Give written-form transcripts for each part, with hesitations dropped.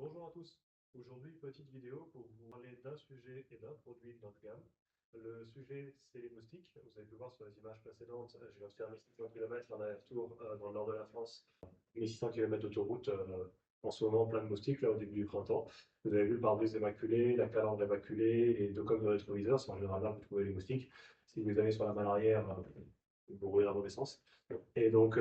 Bonjour à tous. Aujourd'hui, petite vidéo pour vous parler d'un sujet et d'un produit de notre gamme. Le sujet, c'est les moustiques. Vous avez pu voir sur les images précédentes, je viens de faire 1600 km en aller-retour dans le nord de la France. 1600 km d'autoroute, en ce moment plein de moustiques, là au début du printemps. Vous avez vu le pare-brise émaculé, la calandre émaculée, les deux coques de rétroviseur, c'est en général là que vous trouvez les moustiques. Si vous allez sur la malle arrière, vous roulez dans le mauvais sens. Et donc,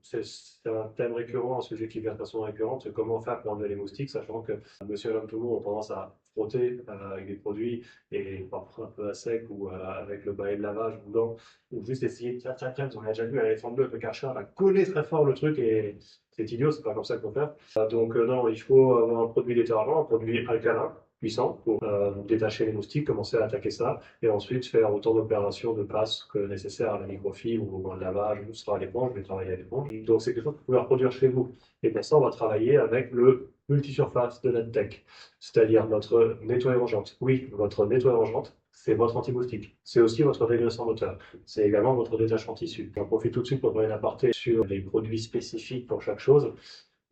c'est un thème récurrent, un sujet qui vient de façon récurrente, c'est comment faire pour enlever les moustiques, sachant que monsieur et l'homme tout le monde ont tendance à frotter avec des produits et parfois un peu à sec ou avec le balai de lavage dedans, ou juste essayer de tiens, on a déjà vu un éléphant bleu avec le Karcher, elle va coller très fort le truc et c'est idiot, c'est pas comme ça qu'il faut faire. Donc, non, il faut avoir un produit détergent, un produit alcalin, puissant, pour détacher les moustiques, commencer à attaquer ça et ensuite faire autant d'opérations de passe que nécessaire à la microfibre ou au lavage, ou ce sera à l'éponge, je vais travailler à l'éponge. Donc c'est quelque chose que vous pouvez reproduire chez vous. Et pour ça, on va travailler avec le multisurface de NetTech, c'est-à-dire notre nettoyeur jante. Oui, votre nettoyeur jante, c'est votre anti-moustique. C'est aussi votre dégraissant moteur. C'est également votre détachement tissu. J'en profite tout de suite pour faire une aparté sur les produits spécifiques pour chaque chose.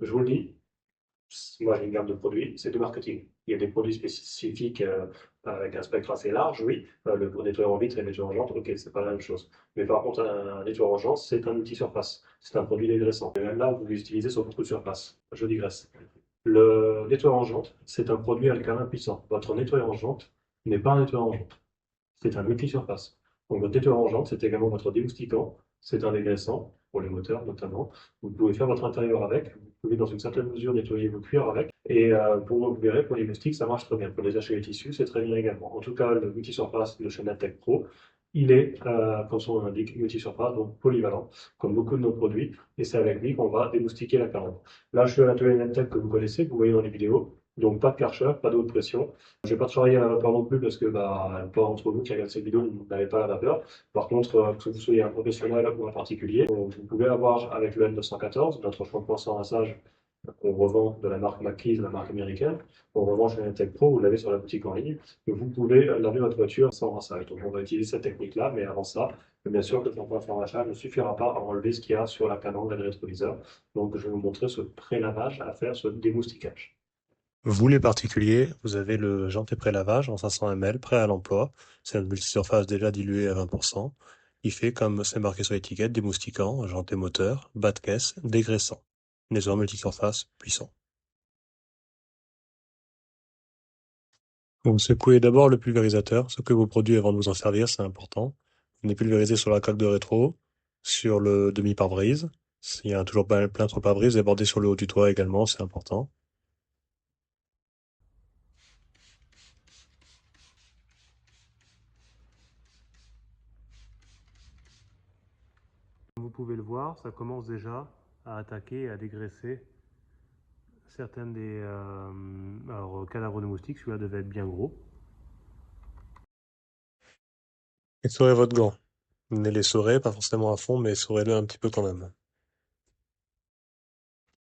Je vous le dis, moi j'ai une gamme de produits, c'est du marketing. Il y a des produits spécifiques avec un spectre assez large, oui. Le nettoyeur en vitre et le nettoyeur en jante, ok, c'est pas la même chose. Mais par contre, un nettoyeur en jante, c'est un multi-surface. C'est un produit dégraissant. Et même là, vous l'utilisez sur beaucoup de surfaces. Je digresse. Le nettoyeur en jante, c'est un produit alcalin puissant. Votre nettoyeur en jante n'est pas un nettoyeur en jante. C'est un multi-surface. Donc votre nettoyeur en jante, c'est également votre démoustiquant, c'est un dégraissant, pour les moteurs notamment. Vous pouvez faire votre intérieur avec, vous pouvez dans une certaine mesure nettoyer vos cuirs avec, et vous verrez, pour les moustiques, ça marche très bien. Pour les détacher les tissus, c'est très bien également. En tout cas, le multi-surface de chez Natech Pro, il est, comme son nom l'indique, multi-surface, donc polyvalent, comme beaucoup de nos produits, et c'est avec lui qu'on va démoustiquer la calandre. Là, je suis à l'atelier Natech que vous connaissez, que vous voyez dans les vidéos, donc pas de Karcher, pas d'eau de pression. Je vais pas travailler à la vapeur non plus parce que bah, pas entre vous qui regardez cette vidéo, vous n'avez pas la vapeur. Par contre, que vous soyez un professionnel ou un particulier, vous pouvez avoir avec le N914, notre shampoing sans rinçage qu'on revend de la marque McKees, la marque américaine, on revend chez Tech Pro, vous l'avez sur la boutique en ligne, et vous pouvez laver votre voiture sans rinçage. Donc on va utiliser cette technique-là, mais avant ça, bien sûr que le shampoing sans rinçage ne suffira pas à enlever ce qu'il y a sur la calandre et le rétroviseur. Donc je vais vous montrer ce pré-lavage à faire, ce démoustiquage. Vous les particuliers, vous avez le Janté pré-lavage en 500 ml, prêt à l'emploi. C'est un multisurface déjà dilué à 20%. Il fait, comme c'est marqué sur l'étiquette, démoustiquant, Janté moteur, bas de caisse, dégraissant. Nettoyeur multisurface puissant. Vous secouez d'abord le pulvérisateur, secouez vos produits avant de vous en servir, c'est important. Vous les pulvérisez sur la coque de rétro, sur le demi-pare-brise. S'il y a toujours plein sur le pare-brise, débordez sur le haut du toit également, c'est important. Comme vous pouvez le voir, ça commence déjà à attaquer et à dégraisser certaines des cadavres de moustiques. Celui-là devait être bien gros. Essorez votre gant. Ne l'essorez pas forcément à fond, mais essorez-le un petit peu quand même.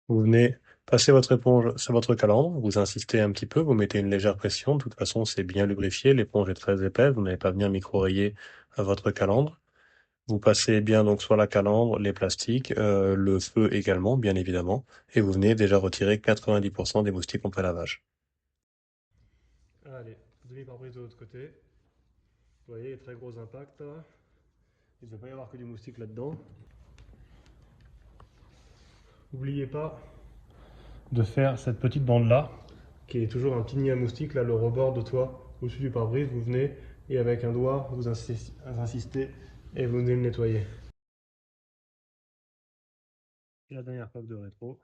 Vous venez passer votre éponge sur votre calandre, vous insistez un petit peu, vous mettez une légère pression. De toute façon, c'est bien lubrifié, l'éponge est très épaisse, vous n'allez pas venir micro-rayer à votre calandre. Vous passez bien donc sur la calandre, les plastiques, le feu également, bien évidemment, et vous venez déjà retirer 90% des moustiques en pré-lavage. Allez, demi-pare-brise de l'autre côté. Vous voyez, très gros impact. Il ne devait pas y avoir que du moustique là-dedans. N'oubliez pas de faire cette petite bande-là, qui est toujours un petit nid à moustique, là, le rebord de toit au-dessus du pare-brise. Vous venez et avec un doigt, vous insistez et vous venez le nettoyer. Et la dernière coque de rétro.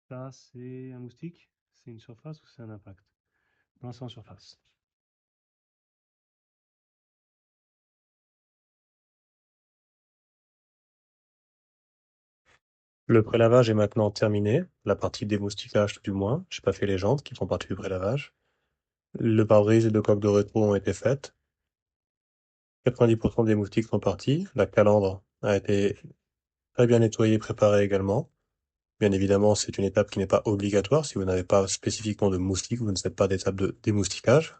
Ça, c'est un moustique? C'est une surface ou c'est un impact? Non, c'est en surface. Le pré-lavage est maintenant terminé, la partie démoustiquage tout du moins. J'ai pas fait les jantes qui font partie du pré-lavage. Le pare-brise et deux coques de rétro ont été faites. 90% des moustiques sont partis. La calandre a été très bien nettoyée, préparée également. Bien évidemment, c'est une étape qui n'est pas obligatoire. Si vous n'avez pas spécifiquement de moustiques, vous ne faites pas d'étape de démoustiquage.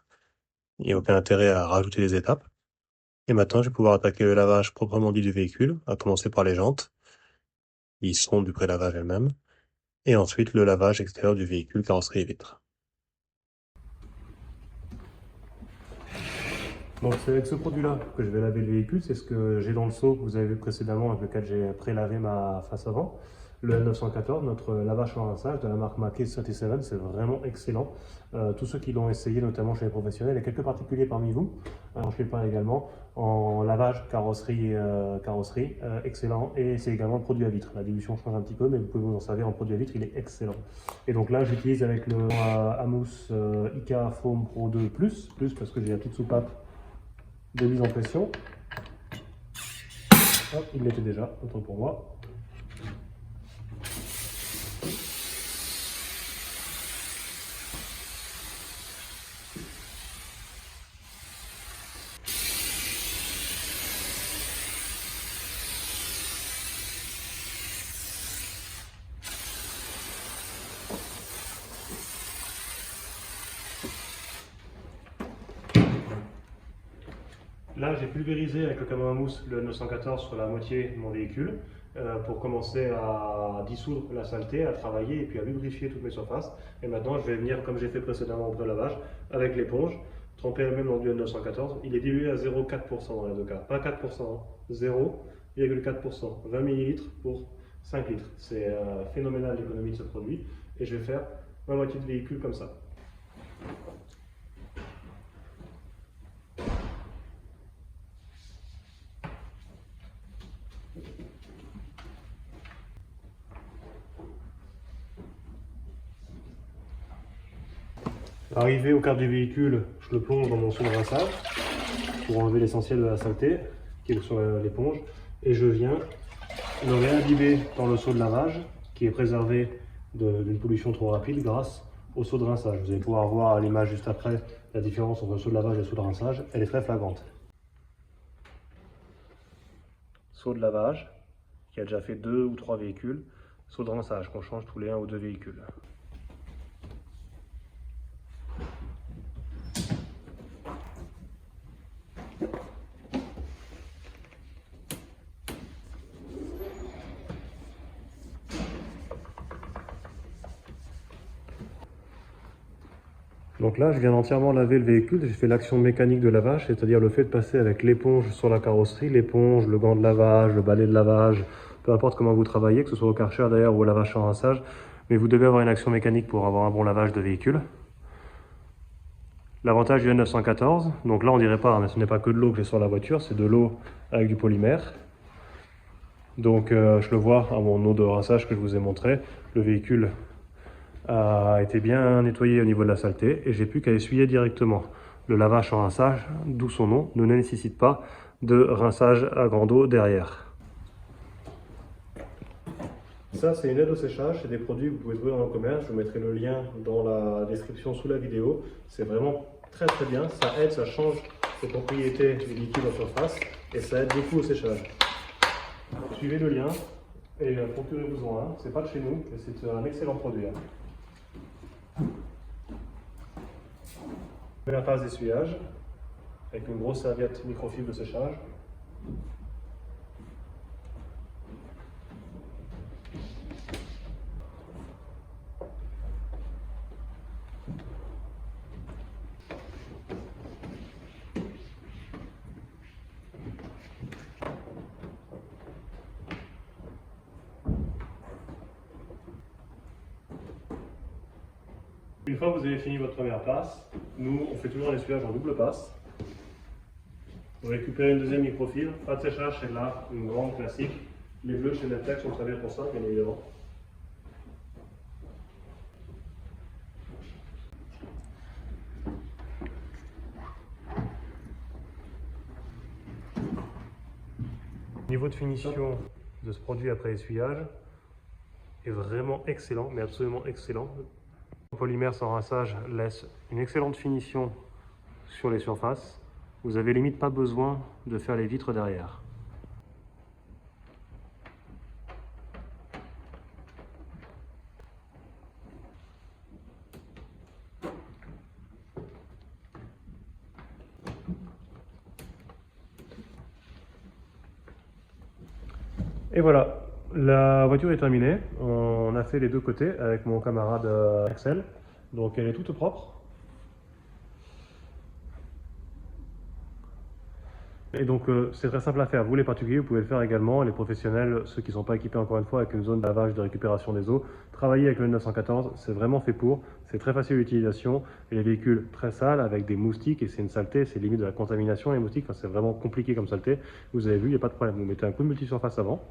Il n'y a aucun intérêt à rajouter des étapes. Et maintenant, je vais pouvoir attaquer le lavage proprement dit du véhicule, à commencer par les jantes. lisson du pré-lavage elle-même, et ensuite le lavage extérieur du véhicule, carrosserie et vitres. Donc c'est avec ce produit-là que je vais laver le véhicule, c'est ce que j'ai dans le seau que vous avez vu précédemment avec lequel j'ai pré-lavé ma face avant. Le L914, notre lavage sans rinçage de la marque Macke 37, c'est vraiment excellent. Tous ceux qui l'ont essayé, notamment chez les professionnels, et quelques particuliers parmi vous, en chez le pain également, en lavage carrosserie, excellent. Et c'est également le produit à vitre. La dilution change un petit peu, mais vous pouvez vous en servir en produit à vitre, il est excellent. Et donc là, j'utilise avec le Amous IK Foam Pro 2 Plus parce que j'ai la petite soupape de mise en pression. Hop, il l'était déjà, autant pour moi. Là, j'ai pulvérisé avec le camion à mousse le 914 sur la moitié de mon véhicule pour commencer à dissoudre la saleté, à travailler et puis à lubrifier toutes mes surfaces. Et maintenant, je vais venir, comme j'ai fait précédemment au pré-lavage, avec l'éponge, tremper elle-même dans du N914. Il est dilué à 0,4% dans les deux cas. Pas 4%, 0,4%. 20 ml pour 5 litres. C'est phénoménal l'économie de ce produit. Et je vais faire ma moitié de véhicule comme ça. Arrivé au quart du véhicule, je le plonge dans mon seau de rinçage pour enlever l'essentiel de la saleté qui est sur l'éponge et je viens le réimbiber dans le seau de lavage qui est préservé d'une pollution trop rapide grâce au seau de rinçage. Vous allez pouvoir voir à l'image juste après la différence entre le seau de lavage et le seau de rinçage, elle est très flagrante. Seau de lavage qui a déjà fait 2 ou 3 véhicules, seau de rinçage qu'on change tous les 1 ou 2 véhicules. Donc là, je viens d'entièrement laver le véhicule, j'ai fait l'action mécanique de lavage, c'est-à-dire le fait de passer avec l'éponge sur la carrosserie, l'éponge, le gant de lavage, le balai de lavage, peu importe comment vous travaillez, que ce soit au Karcher d'ailleurs ou au lavage sans rinçage, mais vous devez avoir une action mécanique pour avoir un bon lavage de véhicule. L'avantage du N914, donc là on dirait pas, mais ce n'est pas que de l'eau que j'ai sur la voiture, c'est de l'eau avec du polymère. Donc je le vois à mon eau de rinçage que je vous ai montré, le véhicule a été bien nettoyé au niveau de la saleté et j'ai plus qu'à essuyer directement. Le lavage sans rinçage, d'où son nom, ne nécessite pas de rinçage à grande eau derrière. Ça, c'est une aide au séchage, c'est des produits que vous pouvez trouver dans le commerce. Je vous mettrai le lien dans la description sous la vidéo. C'est vraiment très très bien, ça aide, ça change les propriétés du liquide en surface et ça aide beaucoup au séchage. Suivez le lien et procurez-vous-en un. C'est pas de chez nous, mais c'est un excellent produit. La phase d'essuyage avec une grosse serviette microfibre de séchage. Une fois que vous avez fini votre première passe, nous on fait toujours un essuyage en double passe. Vous récupérez une deuxième microfibre, pas de séchage, c'est là une grande classique. Les bleus chez Netflix sont très bien pour ça, bien évidemment. Niveau de finition de ce produit après essuyage est vraiment excellent, mais absolument excellent. Le polymère sans rinçage laisse une excellente finition sur les surfaces. Vous avez limite pas besoin de faire les vitres derrière. Et voilà, La voiture est terminée. On a fait les deux côtés avec mon camarade Axel. Donc elle est toute propre. Et donc c'est très simple à faire. Vous les particuliers, vous pouvez le faire également. Les professionnels, ceux qui ne sont pas équipés encore une fois avec une zone de lavage de récupération des eaux, travailler avec le 914, c'est vraiment fait pour. C'est très facile d'utilisation. Et les véhicules très sales avec des moustiques, et c'est une saleté, c'est limite de la contamination les moustiques. Enfin, c'est vraiment compliqué comme saleté. Vous avez vu, il n'y a pas de problème. Vous mettez un coup de multisurface avant.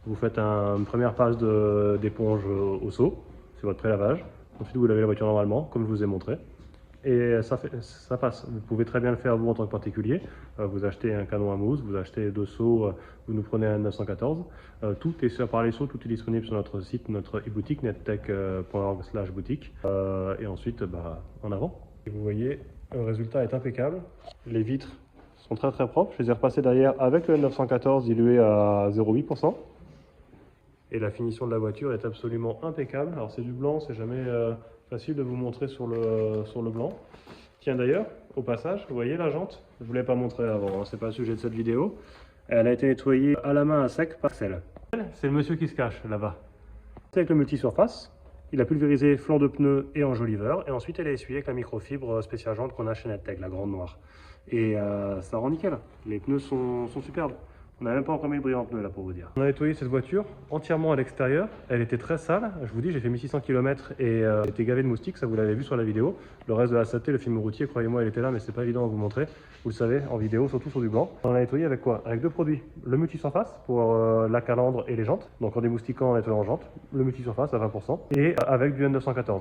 Vous faites une première passe d'éponge au seau, c'est votre pré-lavage. Ensuite, vous lavez la voiture normalement, comme je vous ai montré. Et ça passe. Vous pouvez très bien le faire vous en tant que particulier. Vous achetez un canon à mousse, vous achetez deux seaux, vous nous prenez un 914. Tout est sur par les seaux, tout est disponible sur notre site, notre e-boutique, nettech.org/boutique. Et ensuite, en avant. Et vous voyez, le résultat est impeccable. Les vitres sont très très propres. Je les ai repassées derrière avec le 914 dilué à 0,8%. Et la finition de la voiture est absolument impeccable. Alors c'est du blanc, c'est jamais facile de vous montrer sur le blanc. Tiens d'ailleurs, au passage, vous voyez la jante? Je ne vous l'ai pas montré avant, hein, c'est pas le sujet de cette vidéo. Elle a été nettoyée à la main à sec par Axel. C'est le monsieur qui se cache là-bas. C'est avec le multisurface. Il a pulvérisé flanc de pneu et enjoliveur. Et ensuite, elle est essuyée avec la microfibre spéciale jante qu'on a chez Nettech, la grande noire. Et ça rend nickel. Les pneus sont superbes. On n'a même pas encore mis le brillant pneu là pour vous dire. On a nettoyé cette voiture entièrement à l'extérieur. Elle était très sale. Je vous dis, j'ai fait 1600 km et elle était gavée de moustiques. Ça vous l'avez vu sur la vidéo. Le reste de la saleté, le film routier, croyez-moi, il était là, mais c'est pas évident à vous montrer. Vous le savez, en vidéo, surtout sur du blanc. On l'a nettoyé avec quoi? Avec deux produits. Le multisurface pour la calandre et les jantes. Donc en démoustiquant en nettoyant en jantes. Le multisurface à 20%. Et avec du N914.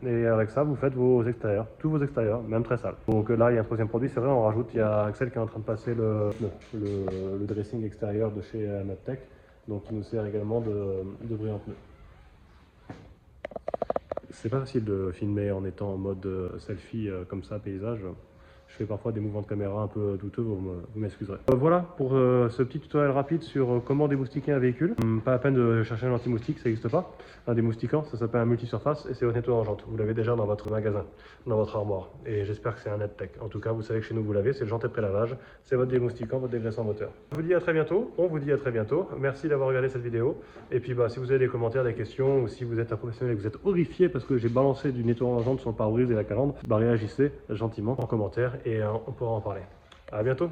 Et avec ça, vous faites vos extérieurs, tous vos extérieurs, même très sales. Donc là, il y a un troisième produit, c'est vrai, on rajoute, il y a Axel qui est en train de passer le dressing extérieur de chez Nettech, donc il nous sert également de brillant pneu. C'est pas facile de filmer en étant en mode selfie comme ça, paysage. Je fais parfois des mouvements de caméra un peu douteux, vous m'excuserez. Voilà pour ce petit tutoriel rapide sur comment démoustiquer un véhicule. Pas la peine de chercher un anti-moustique, ça n'existe pas. Un démoustiquant, ça s'appelle un multisurface et c'est au nettoyeur en jante. Vous l'avez déjà dans votre magasin, dans votre armoire. Et j'espère que c'est un Nettech. En tout cas, vous savez que chez nous, vous l'avez, c'est le jantet pré-lavage. C'est votre démoustiquant, votre dégraissant moteur. Je vous dis à très bientôt, on vous dit à très bientôt. Merci d'avoir regardé cette vidéo. Et puis si vous avez des commentaires, des questions, ou si vous êtes un professionnel et que vous êtes horrifié parce que j'ai balancé du nettoyeur en jante sur le pare-brise et la calandre, réagissez gentiment en commentaire et on pourra en parler. À bientôt.